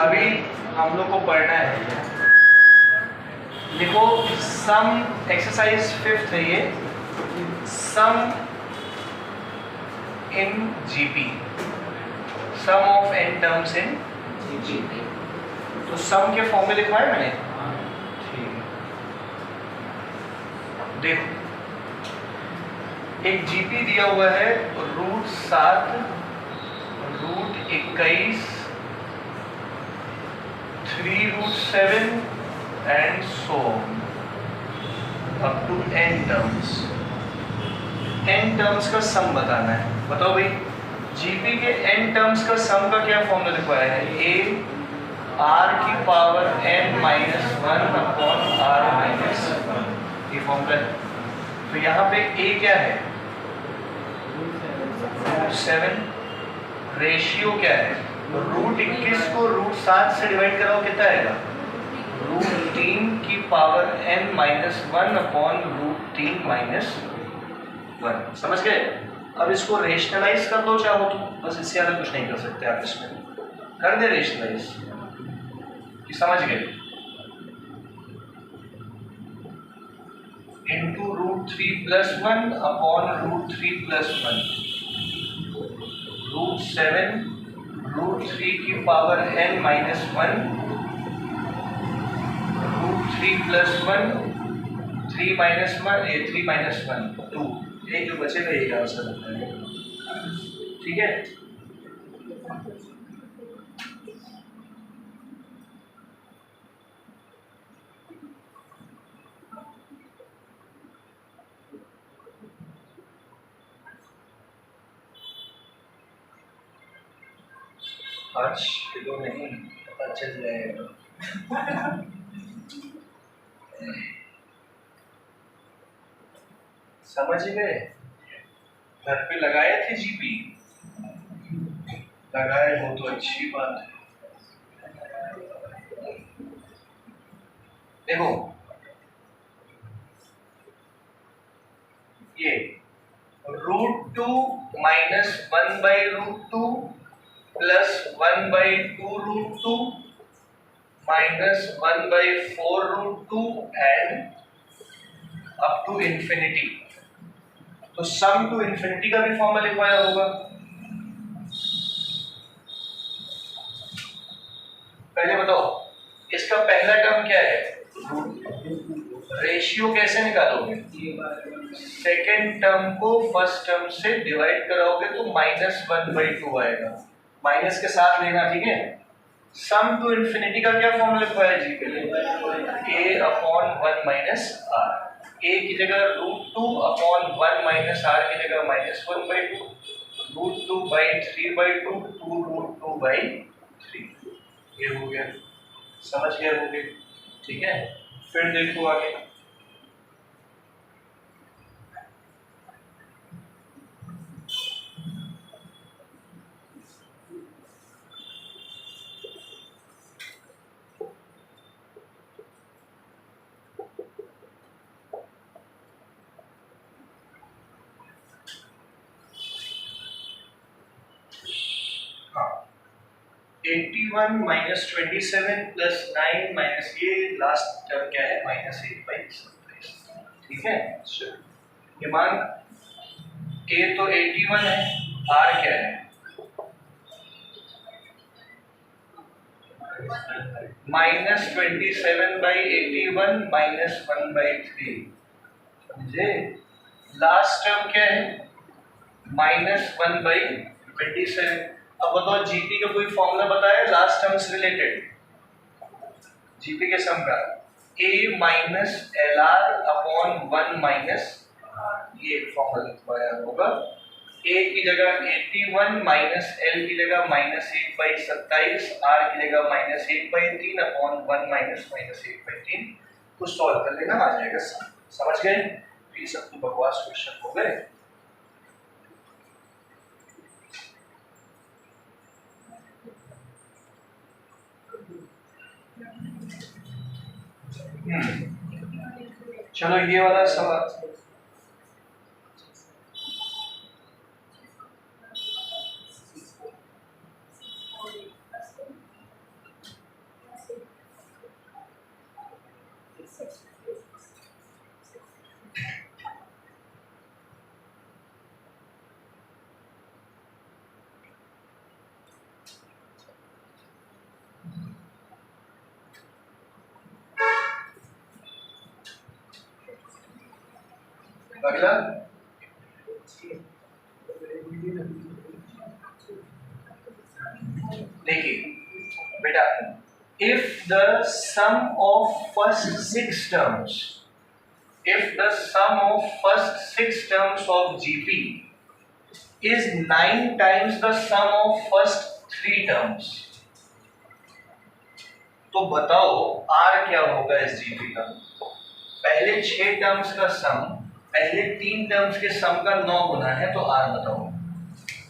अभी हम लोग को पढ़ना है, देखो सम एक्सरसाइज 5th है ये, sum in GP, sum of n terms in GP. तो सम के फॉर्म में लिखवाया मैंने, ठीक है। देखो एक जीपी दिया हुआ है √7 √21 3√7 and so up to n terms. n terms का सम बताना है। बताओ भाई, जीपी के n टर्म्स का सम का क्या फॉर्मूला लिखवाया है? a r की power n minus 1 upon r minus 1, ये फॉर्मूला है। तो यहाँ पे a क्या है? √7। रेशियो क्या है? √21 को √7 से डिवाइड कराओ, कितना आएगा? √3 की power n minus 1 upon √3 minus 1। समझ गए? अब इसको रेशनलाइज कर दो चाहो तो, बस इससे ज़्यादा कुछ नहीं कर सकते आप। इसमें कर दे रेशनलाइज, समझ गए? इंटू √3 प्लस 1 अपॉन √3 प्लस 1, √7 √3 की power n minus 1, √3 plus 1 3 minus 1, ये 3 माइनस 1 2, ये जो बचेगा ये आंसर होता है। ठीक है, आज किलो नहीं पता चल जाएगा। समझ गए? घर पे लगाए थे जीपी? लगाए हो तो अच्छी बात है। देखो ये √2 minus 1/√2 plus 1/2√2 minus 1/4√2 and up to infinity. तो सम टू इंफिनिटी का भी फॉर्मूला लिखवाया होगा। पहले बताओ इसका पहला टर्म क्या है? रेशियो कैसे निकालोगे? सेकेंड टर्म को फर्स्ट टर्म से डिवाइड कराओगे तो -1/2 आएगा। माइनस के साथ लेना, ठीक है। सम टू इंफिनिटी का क्या फॉर्मूला लिखवाया जी के लिए? a upon 1 minus r। a की जगह √2 अपॉन 1 माइनस r की जगह -1/2, √2/3/2 2√2/3। ये हो गया, समझ गए होंगे? ठीक है, फिर देखो आगे। हाँ, 81 माइनस 27 प्लस 9 माइनस ये लास्ट टर्म क्या है? -1/27। ठीक है, ये मान a तो 81 है, r क्या है? -27/81 माइनस 1/3। समझे? लास्ट टर्म क्या है? -1/27। अब बताओ जीपी का कोई फॉर्मूला बताया लास्ट टर्म से रिलेटेड? जीपी के सम का a minus LR upon 1 minus, ये फॉर्मूला लिखवाया होगा। a की जगह 81 माइनस L की जगह -1/27, R की जगह -1/3 अपॉन 1 माइनस -1/3। तो सॉल्व कर लेना, आ जाएगा। समझ गए? ये सब तो बकवास क्वेश्चन हो गए। चलो ये वाला सवाल अगला देखिए बेटा, if the sum of first six terms of GP is 9 times the sum of first 3 terms, तो बताओ R क्या होगा इस GP का? पहले 6 टर्म्स का सम पहले 3 टर्म्स के सम का 9 गुना है, तो R बताओ।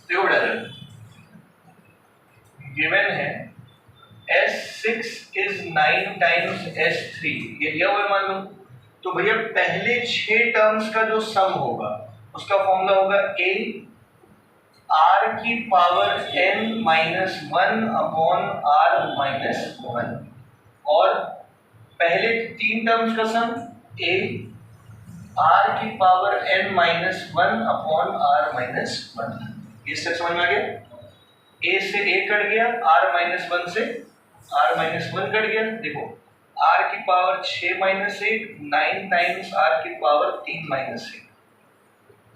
देखो बेटा, गिवन है S6 is 9 times S3, ये दिया हुआ है मान लो। तो भैया पहले 6 टर्म्स का जो सम होगा उसका फॉर्मूला होगा A R की power n minus 1 upon R minus 1, और पहले 3 टर्म्स का सम A R की power n minus 1 upon R minus 1। ये स्टेप समझ में आ गया? A से A कट गया, R माइनस 1 से R माइनस 1 कट गया। देखो R की पावर 6 माइनस 1, 9 टाइम्स R की पावर 3 माइनस 1।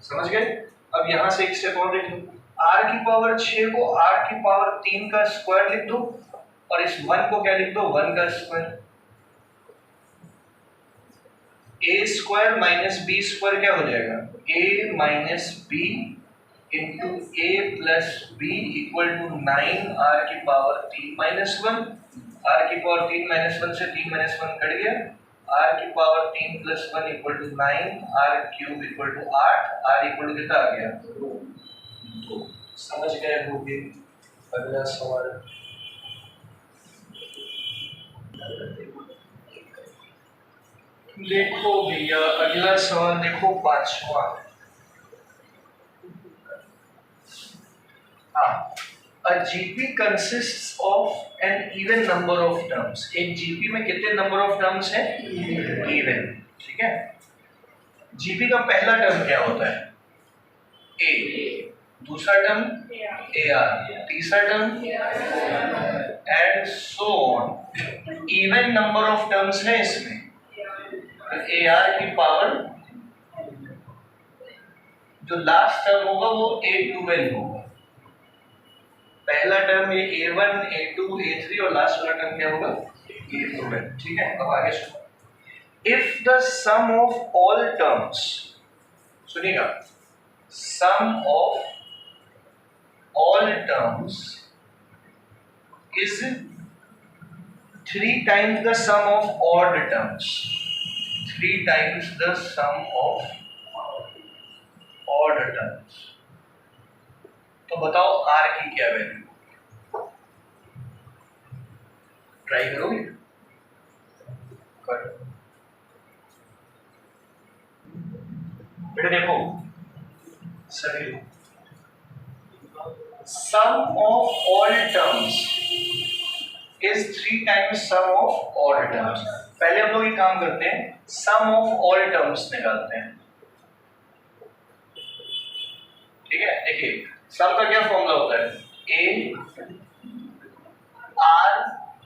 समझ गए? अब यहाँ से एक स्टेप और देख लो, R की पावर 6 को R की पावर 3 का स्क्वायर लिख दो, और इस 1 को क्या लिख दो? 1 का square. A square minus B square क्या हो जाएगा? A minus B into A plus B equal to 9 R की पावर 3 माइनस 1। R की पावर 3 माइनस 1 से 3 माइनस 1 कट गया, R की power 3 plus 1 equal to 9, R cube equal to 8, R equal to कितना आ गया? 2। समझ गए होंगे? अगला सवाल देखो भैया, अगला सवाल देखो 5वां। A GP consists of an even number of terms। एक GP में कितने नंबर ऑफ टर्म्स हैं? इवन। ठीक है, GP का पहला टर्म क्या होता है? A, दूसरा टर्म AR, तीसरा term and so on. Even number of terms है इसमें, AR की पावर जो लास्ट टर्म होगा वो A2n होगा। पहला टर्म ये A1, A2, A3 और लास्ट वाला टर्म क्या होगा? A2n। ठीक है, अब आगे सुनो। If the sum of all terms, सुनिएगा, sum of all terms is 3 times the sum of odd terms, 3 times the sum of odd terms, तो बताओ R की क्या वैल्यू? ट्राई करोगे? करो बेटा। देखो सभी लोग, sum of all terms is 3 times sum of odd terms. पहले हम लोग ये काम करते हैं, सम ऑफ ऑल टर्म्स निकालते हैं। ठीक है, देखिए सम का क्या फॉर्मूला होता है? A R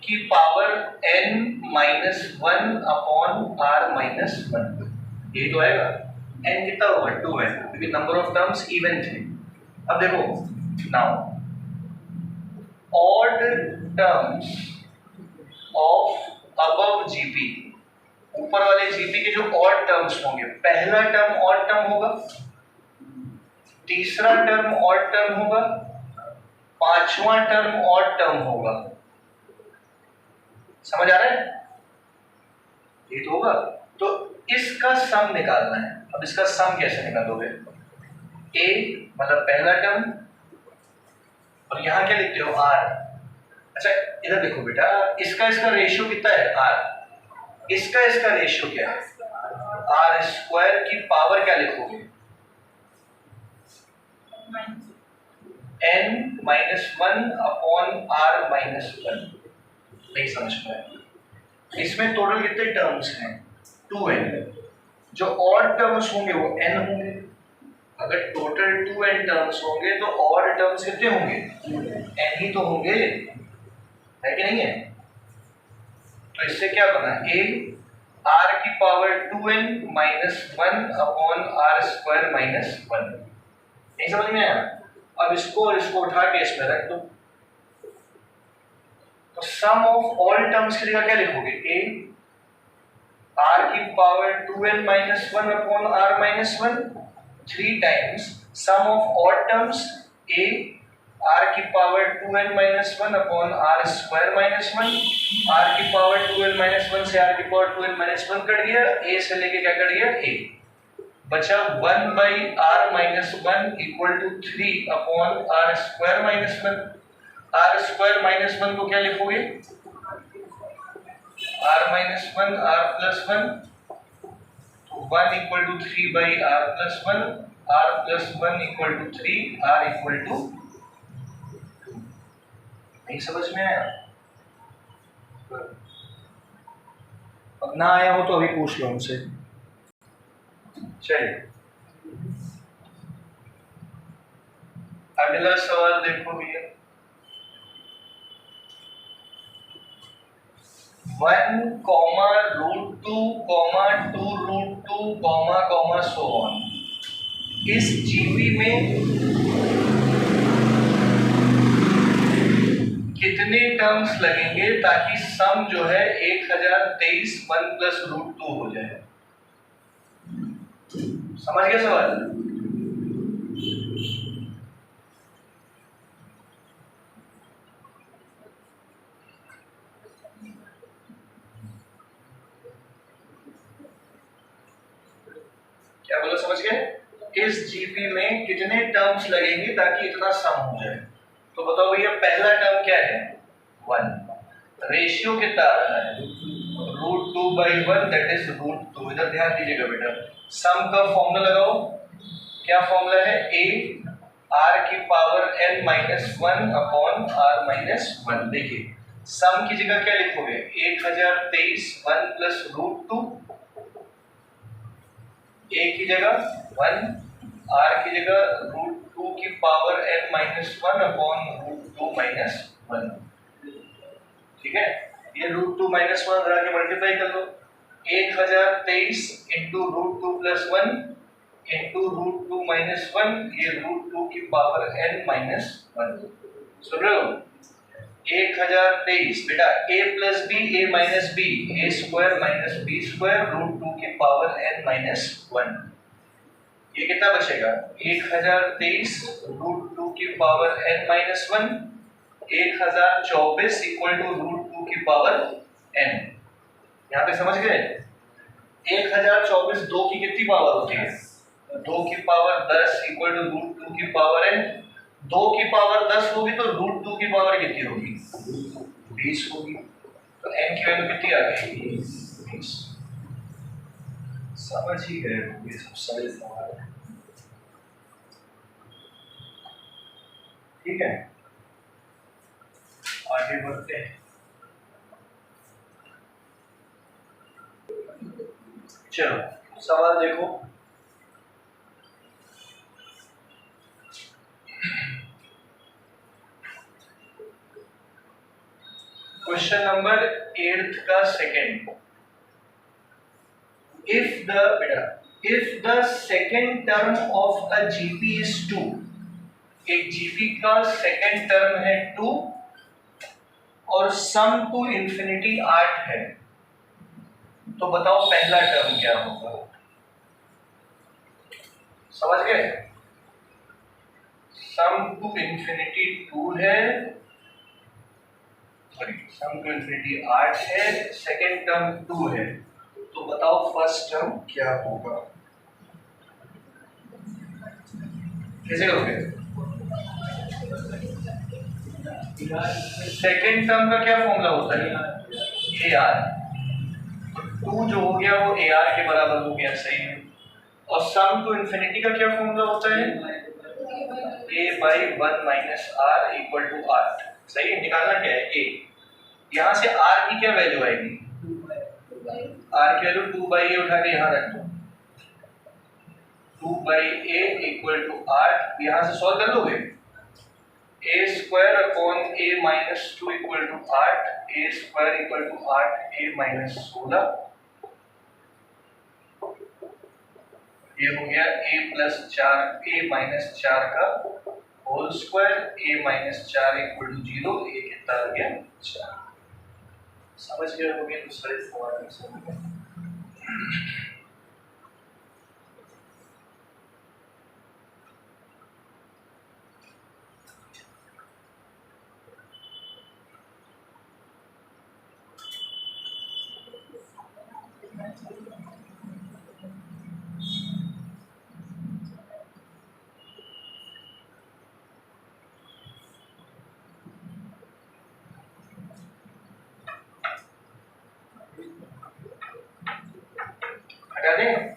की power n minus 1 upon R minus 1, ये तो आएगा। n कितना होगा? 2 है, क्योंकि नंबर ऑफ टर्म्स इवन थे। अब देखो now, odd terms of above GP, ऊपर वाले GP के जो ऑड टर्म्स होंगे, पहला टर्म ऑड टर्म होगा, तीसरा टर्म ऑड टर्म होगा, पांचवा टर्म ऑड टर्म होगा। समझ आ रहा है? ये तो होगा। तो इसका सम निकालना है। अब इसका सम कैसे निकालोगे? A मतलब पहला टर्म, और यहां क्या लिखते हो? R। अच्छा इधर देखो बेटा, इसका रेशियो कितना है? R। इसका रेशियो क्या है? R स्क्वायर की पावर क्या लिखोगे? n minus 1 upon R minus 1। नहीं समझ पाया? इसमें टोटल कितने टर्म्स हैं? 2n। जो ऑड टर्म्स होंगे वो n होंगे। अगर टोटल 2n टर्म्स होंगे तो ऑड टर्म्स कितने होंगे? n ही तो होंगे, है कि नहीं है? तो इससे क्या बना? A r की power 2n minus 1 upon r square minus 1। नहीं समझ में आया? अब इसको और इसको उठा के इसमें रख दो, तो सम ऑफ ऑल टर्म्स की जगह क्या लिखोगे? a r की power 2n minus 1 upon r minus 1 3 times sum of all terms a r की power 2n minus 1 upon r square minus 1। r की पावर 2n माइनस 1 से r की पावर 2n माइनस 1 कट गया, a से लेके क्या cut गया? a बचा 1 by r minus 1 equal to 3 upon r square minus 1। r square minus 1 को क्या लिखोगे? r माइनस 1 r प्लस 1, तो 1 equal to 3 by r plus 1, r plus 1 equal to 3, r equal to. नहीं समझ में आया? अब ना आया हो तो अभी पूछ लो हमसे। चलिए अगला सवाल देखो भैया। 1 comma root 2 comma 2 root 2 comma comma so on. इस जीबी में कितने टर्म्स लगेंगे ताकि सम जो है 1023 1 प्लस रूट 2 हो जाए? समझ गया सवाल? क्या बोला? समझ गए? इस जीबी में कितने टर्म्स लगेंगे ताकि इतना सम हो जाए? तो बताओ भैया, पहला टर्म क्या है? 1। रेशियो कितना आ रहा है? Root 2 by 1 that is root 2। इधर ध्यान दीजिएगा बेटा, सम का फॉर्मूला लगाओ। क्या फॉर्मूला है? a r की power n minus 1 upon r minus 1। देखिए सम की जगह क्या लिखोगे? 1023 1 प्लस रूट 2, a की जगह 1, r की जगह रूट 2 की power n minus 1 upon root 2 minus 1। ठीक है, ये रूट 2 माइनस 1 रहा के मल्टीप्लाई कर दो। 1023 into root 2 plus 1 into root 2 minus 1, ये रूट 2 की पावर n माइनस 1। सुन रहे हो? 1023 बेटा a plus B a minus B, A square minus B square root 2 की पावर n माइनस 1। ये कितना बचेगा? 1023 रूट 2 की power n minus 1, 1024 equal to root 2 की पावर n। यहाँ पे समझ गए? 1024 2 की कितनी पावर होती है? 2 की पावर 10 इक्वल टू रूट 2 की पावर n। 2 की पावर 10 होगी तो रूट 2 की पावर कितनी होगी? 20 होगी। तो n की वैल्यू कितनी आ गई? 20। समझ ही गए, ये सब सरल सवाल है। ठीक है, आगे बढ़ते हैं। चलो सवाल देखो। क्वेश्चन नंबर 8 का second. if the second term of a GP is 2, एक GP का सेकंड टर्म है 2 और सम टू इंफिनिटी 8 है, तो बताओ पहला टर्म क्या होगा? समझ गए? सम टू इंफिनिटी 2 है, सॉरी सम टू इंफिनिटी 8 है, सेकंड टर्म 2 है, तो बताओ फर्स्ट टर्म क्या होगा? कैसे करोगे? सेकंड टर्म का क्या फॉर्मूला होता है? AR। 2 जो हो गया वो AR के बराबर हो गया, सही है। और सम टू इंफिनिटी का क्या फॉर्मूला होता है? A by 1 minus R equal to 8। सही है, निकालना क्या है? A। यहाँ से R की क्या वैल्यू आएगी? R की वैल्यू 2 बाई A उठा के यहाँ रख दो। 2 बाई A इक्वल टू 8। यहाँ से सॉल्व कर लोगे? a square upon a minus 2 equal to 8, a square equal to 8 a minus 16। ये हो गया a प्लस 4 a माइनस 4 का whole square, a minus 4 equal to 0, ये कितना आ गया 4। समझ गए होंगे दूसरे फॉर्मूले से। हटा दें।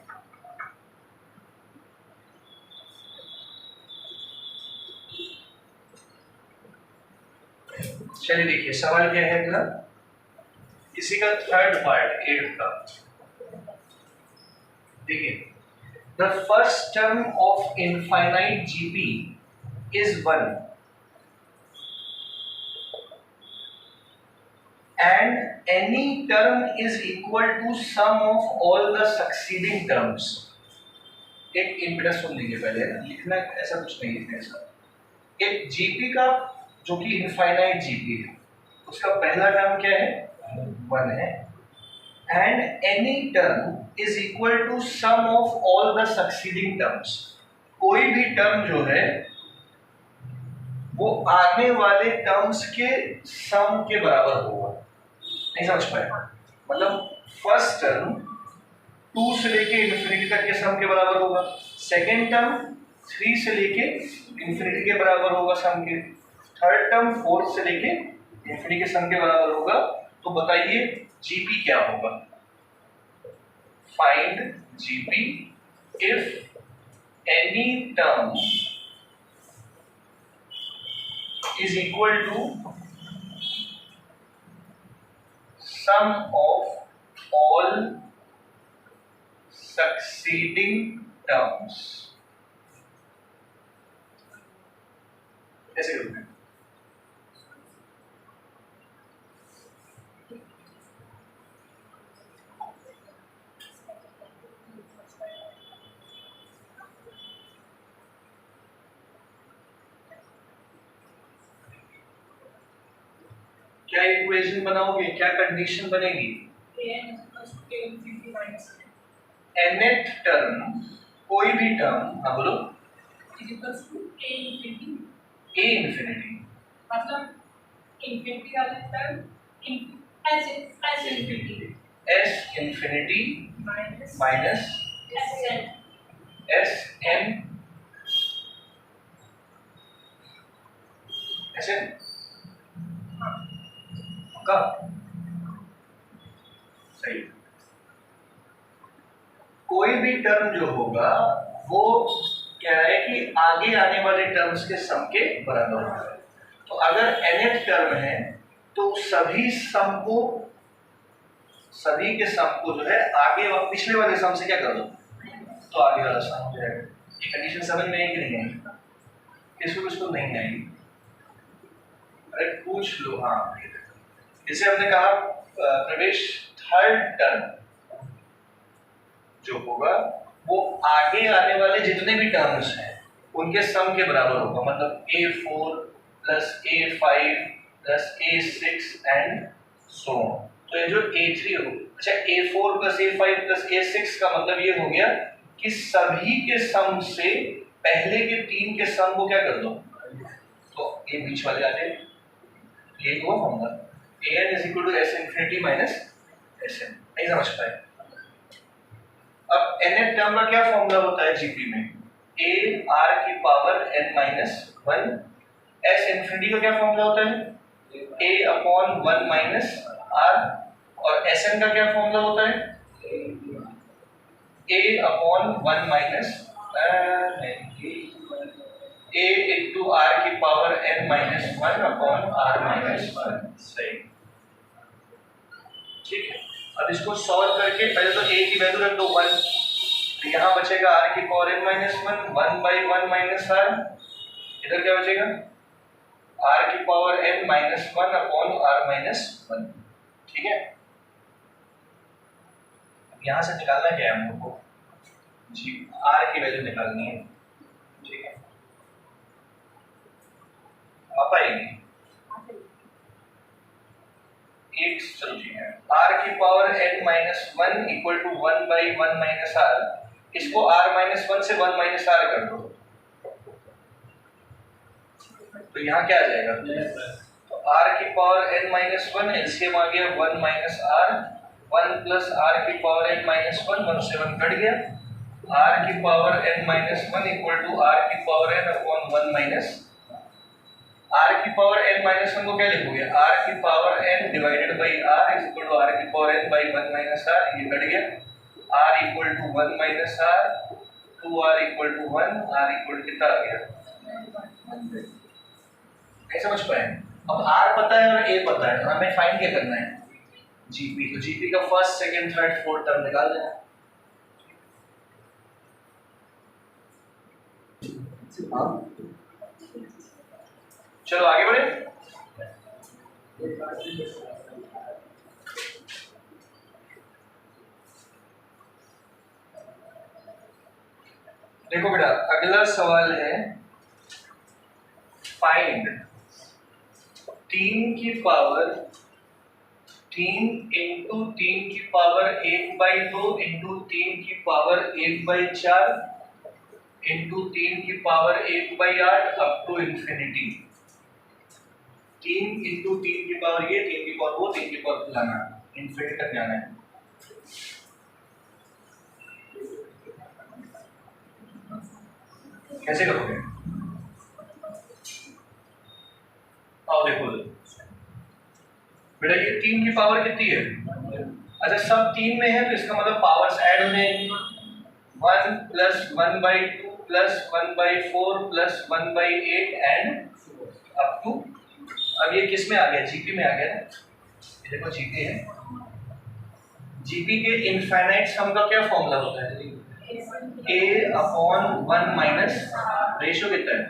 चलिए देखिए सवाल क्या है अगला, इसी का थर्ड पार्ट 8 का। देखिए, the first term of infinite GP is 1 and any term is equal to sum of all the succeeding terms। एक इम्पीडेंस सुन लीजिए पहले, लिखना ऐसा कुछ नहीं लिखना इसका। एक जीपी का जो कि इनफाइनाइट जीपी है, उसका पहला टर्म क्या है 1 है, and any term is equal to sum of all the succeeding terms. कोई भी टर्म जो है वो आने वाले टर्म्स के सम के बराबर होगा। नहीं समझ पाए? मतलब फर्स्ट टर्म 2 से लेके इंफिनिटी तक के सम के बराबर होगा, सेकेंड टर्म 3 से लेके इंफिनिटी के बराबर होगा सम के, थर्ड टर्म 4 से लेके इंफिनिटी के सम के बराबर होगा। तो बताइए जीपी क्या होगा? Find GP if any term is equal to sum of all succeeding terms। ऐसे करोगे। क्या इक्वेशन बनाओगे, क्या कंडीशन बनेगी? nth टर्म, कोई भी टर्म, हाँ बोलो, a इंफिनिटी मतलब इंफिनिटी वाला term s infinity minus sn sn का सही। कोई भी टर्म जो होगा वो क्या है कि आगे आने वाले टर्म्स के सम के बराबर होगा। तो अगर nth टर्म है तो सभी के सम को जो है आगे पिछले वाले सम से क्या कर दो, तो आगे वाला सम हो जाएगा। ये कंडीशन समझ में आई कि नहीं आई? किसको नहीं आई? अरे पूछ लो। हाँ, जैसे हमने कहा प्रवेश, थर्ड टर्म जो होगा वो आगे आने वाले जितने भी टर्म्स हैं उनके सम के बराबर होगा। मतलब a4 plus a5 plus a6 and so on. तो ये जो a3 हो, अच्छा a4 plus a5 plus a6 का मतलब ये हो गया कि सभी के सम से पहले के 3 के सम को क्या कर दो, तो ये बीच वाले आ जाए। ये हुआ formula an is equal to s infinity minus sn। नहीं समझ पाए? अब nth टर्म का क्या फॉर्मूला होता है जीपी में? a r की power n minus 1। s infinity का क्या फॉर्मूला होता है? a upon 1 minus r। और sn का क्या फॉर्मूला होता है? a upon 1 minus a into r की power n minus 1 upon r minus 1। सही, ठीक है। अब इसको सॉल्व करके पहले तो a की वैल्यू रख दो 1, तो यहाँ बचेगा r की power n minus 1, 1 by 1 minus r। इधर क्या बचेगा? r की power n minus 1 upon r minus 1। ठीक है, अब यहाँ से निकालना क्या है हम लोग को? जी आर की वैल्यू निकालनी है, ठीक है, आ पाएगी एक, चलिए आर की power n minus one equal to one by one minus R, इसको आर माइनस वन से वन माइनस आर कर दो, तो यहाँ क्या आ जाएगा, तो आर की power n minus one, LCM आ गया one minus r, one plus r की power n minus one, one से वन कट गया, आर की power n minus one equal to r की power n upon one minus r की power n minus one को क्या लिखोगे, r की power n divided by r is equal to r की power n by one minus r, ये cut गया, R equal to one minus R, two R equal to one, R equal कितना आ गया, नहीं समझ पाए। अब आर पता है और ए पता है, तो हमें फाइंड क्या करना है, जीपी, तो जीपी का first second third fourth term निकाल देना। चलो आगे बढ़े। देखो बेटा अगला सवाल है, फाइंड 3 की पावर 3 इंटू 3 की पावर 1/2 इंटू 3 की पावर 1/4 इंटू 3 की power 1/8 up to infinity. 3 into 3 की पावर ये, 3 की पावर वो, 3 की पावर फलाना, इंफिनिटी तक जाना है। कैसे करोगे, आओ देखो बेटा, ये 3 की पावर कितनी है, अच्छा सब 3 में है तो इसका मतलब पावर्स ऐड हो जाएंगी, 1 plus 1/2 plus 1/4 plus 1/8 and up to, अब ये किस में आ गया, जीपी में आ गया ना, ये देखो जीपी है, जीपी के इनफाइनाइट सम का क्या फॉर्मूला होता है, a अपॉन 1 माइनस रेशियो कितना है,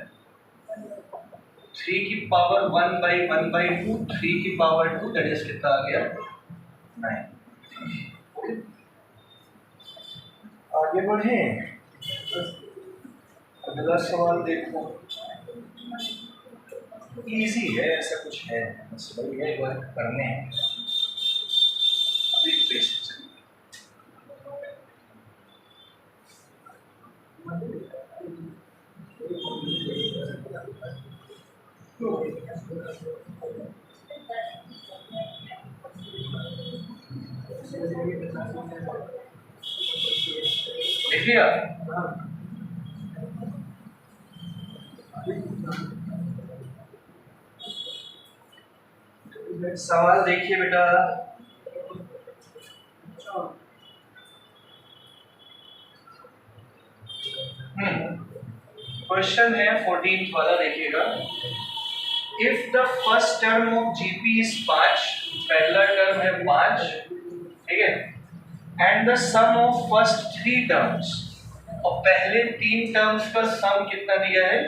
3 की पावर 1/1/2, 3 की पावर 2, दैट इज कितना आ गया 9। आगे बढ़े, अगला सवाल देखो, इजी है, ऐसा कुछ है बस वही है, वर्क करने हैं अभी बेसिक। देखिए सवाल देखिए बेटा, क्वेश्चन है 14th वाला, देखिएगा, if the first term of GP is 5, पहला टर्म है 5, ठीक है, and the sum of first 3 terms, और पहले 3 टर्म्स का सम कितना दिया है,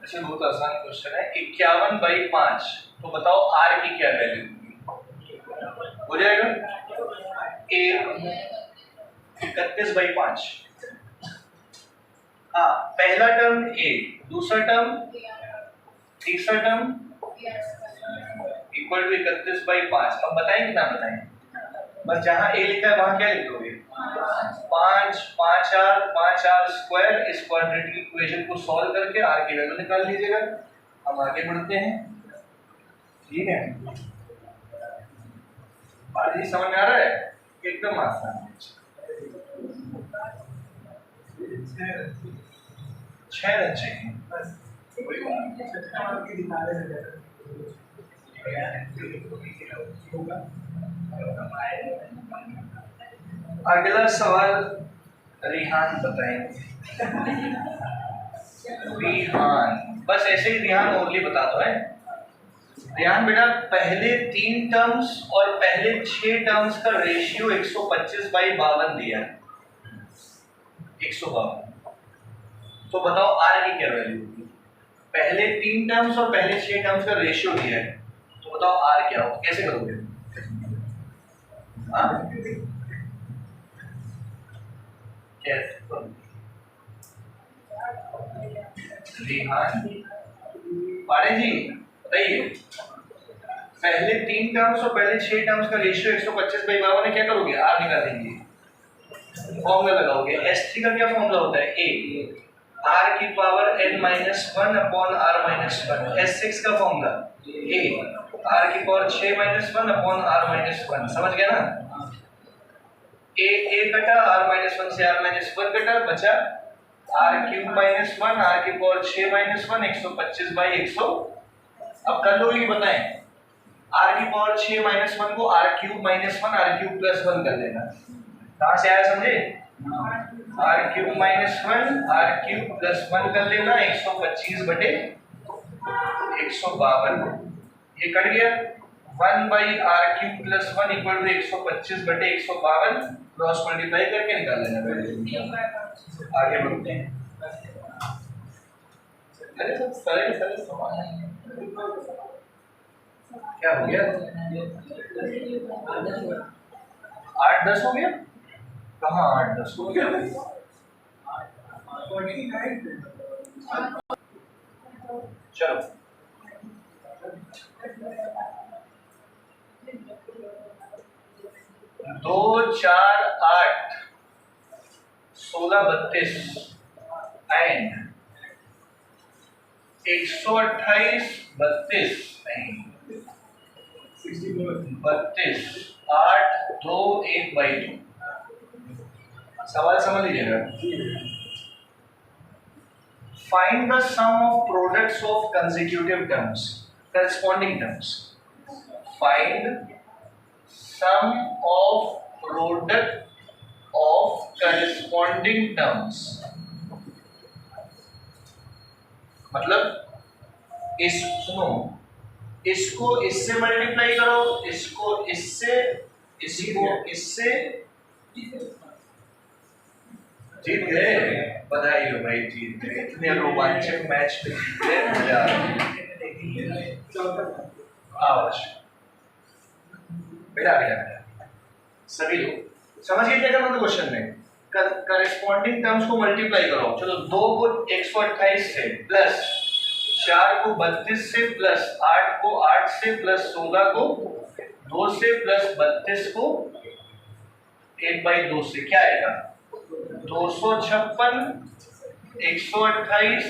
अच्छा बहुत आसान क्वेश्चन है, 51/5, तो बताओ आर की क्या वैल्यू हो जाएगा, 31/5, हाँ पहला टर्म ए, दूसरा टर्म, तीसरा टर्म इक्वल टू 31/5, अब बताएं कि ना बताएं, बस जहां ए लिखा है वहां क्या लिख दोगे, 5 5 r स्क्वायर, इस क्वाड्रेटिक इक्वेशन को सॉल्व करके आर की वैल्यू निकाल लीजिएगा। हम आगे बढ़ते हैं, ठीक है, बात जी समझ में आ रहा है, एकदम आसान, 6 रन चाहिए, अगला सवाल रिहान बताएंगे, रिहान, बस ऐसे ही रिहान ओनली बता दो है, रिहान बेटा पहले 3 टर्म्स और पहले 6 टर्म्स का रेशियो 125/52 दिया है, 152, तो बताओ आर की क्या वैल्यू होगी, पहले 3 टर्म्स और पहले 6 टर्म्स का रेशियो दिया है, तो बताओ आर क्या होगा, कैसे करोगे, एफ रिहान पाड़े जी बताइए, पहले 3 टर्म्स और पहले 6 टर्म्स का रेशियो 125/52 है, क्या करोगे? आर निकालेंगे, फॉर्मूला लगाओगे। S3 का क्या फॉर्मूला होता है? ए आर की power n-1 upon r-1। S6 का फॉर्मूला ए आर की पावर 6-1 अपॉन r-1। समझ गया ना? ए कटा, r-1 से r-1 कटा, बचा r³ - 1 r की पावर 6-1 125/100। अब कर लोगे कि बताएं? r की पावर 6-1 को r³ - 1 r³ + 1 कर लेना। कहां से आया समझे? r³ - 1 r³ + 1 कर लेना 125/152। ये कट गया। 1/r³ + 1 = 125/152। क्रॉस मल्टीप्लाई करके निकाल लेना। आगे बढ़ते हैं। अरे सब सरल सवाल है। क्या हो गया? 8-10 हो गया? कहाँ 8-10 हो गया? चलो 2 4 8 16 32 एंड 128 32 32 8 2 1/2। सवाल समझ लीजिएगा। Find the sum of products of consecutive terms, corresponding terms. Find sum of product of corresponding terms, मतलब इस सुनो, इसको इससे मल्टीप्लाई करो, इसको इससे, इसको इससे, जीत गए। बधाई हो भाई, जीत गए। इतने रोमांचक मैच में जीत गए, मजा आ गया। बेटा बेटा सभी लोग समझ गए क्या करना था क्वेश्चन में? करस्पॉन्डिंग टर्म्स को मल्टीप्लाई करो। चलो 2 को 128 से प्लस 4 को 32 से प्लस 8 को 8 से प्लस 16 को 2 से प्लस 32 को 1/2 से क्या आएगा? 256 128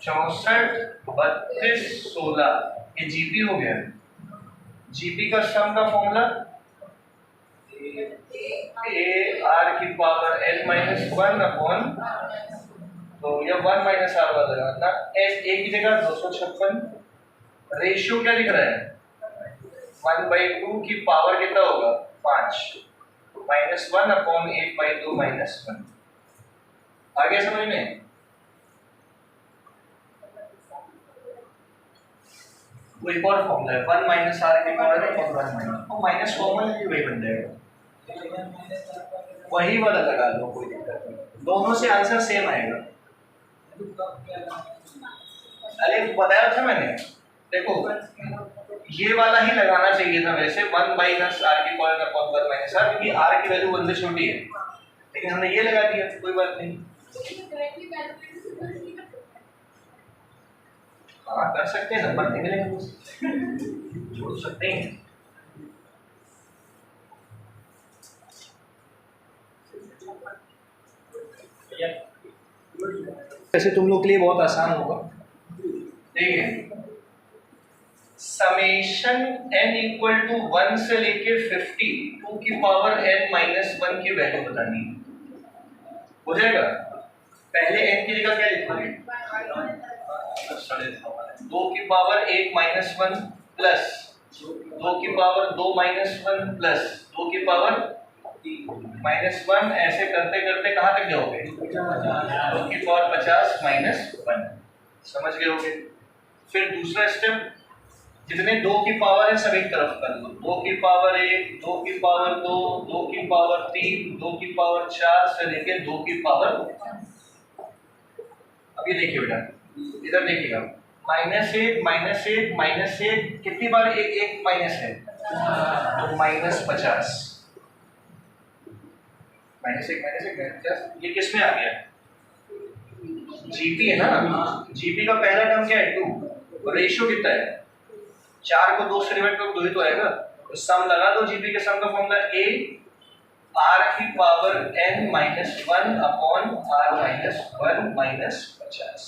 64 32 16। ये जीपी हो गया। जीपी का सम का फॉर्मूला ए आर की पावर n-1 अपॉन, तो ये 1 - r वाला लगाना। एस ए की जगह 256, रेशियो क्या लिख रहा है? 1/2 की पावर कितना होगा? 5 -1 अपॉन 1/2 -1। आगे समझ में? एक और फॉर्मूला है 1 - r की पावर और 1 और माइनस कॉमन भी वही बन जाएगा, वही वाला लगा लो, कोई दिक्कत नहीं, दोनों से आंसर सेम आएगा। अरे बताया था मैंने, देखो ये वाला ही लगाना चाहिए था वैसे, 1 - r की पावर अपॉन 1 - r, क्योंकि r की वैल्यू 1 से छोटी है, लेकिन हमने ये लगा दिया, कोई बात नहीं। हाँ कर सकते हैं, नंबर निकलेंगे, जोड़ सकते हैं। वैसे तुम लोग के लिए बहुत आसान होगा। देखिए समेशन n = 1 से लेके 50 2 की पावर n-1 की वैल्यू बतानी है, हो जाएगा। पहले n की जगह क्या लिखोगे? 2 की पावर 1 - 1 प्लस 2 की पावर 2 - 1 प्लस 2 की पावर -1, ऐसे करते करते कहाँ तक जाओगे? 2 की पावर 50 -1। समझ गए होगे? फिर दूसरा स्टेप, जितने 2 की पावर है सब एक तरफ कर लो। 2 की पावर 1, 2 की पावर 2, 2 की पावर 3, 2 की पावर 4 से लेके 2 की पावर। अब ये देखिए बेटा, इधर देखिएगा, -1 -1 कितनी बार एक माइनस है? तो -50। -1 ये किस में आ गया? जीपी है ना, जीपी का पहला टर्म क्या है 2, और रेशियो कितना है 4 को 2 से डिवाइड करो 2 ही तो आएगा, तो सम लगा दो। जीपी के सम का फॉर्मूला a r की power n minus 1 upon r minus 1 minus 50,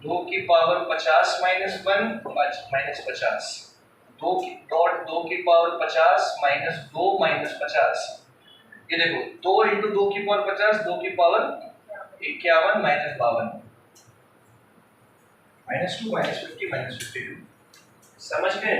2 की पावर 50 माइनस 1 माइनस 50, 2 की डॉट 2 की पावर 50 माइनस 2 माइनस 50, ये देखो 2 इंटू 2 की पावर 50, 2 की पावर 51 माइनस 52, -2 -50 -52, समझ गए?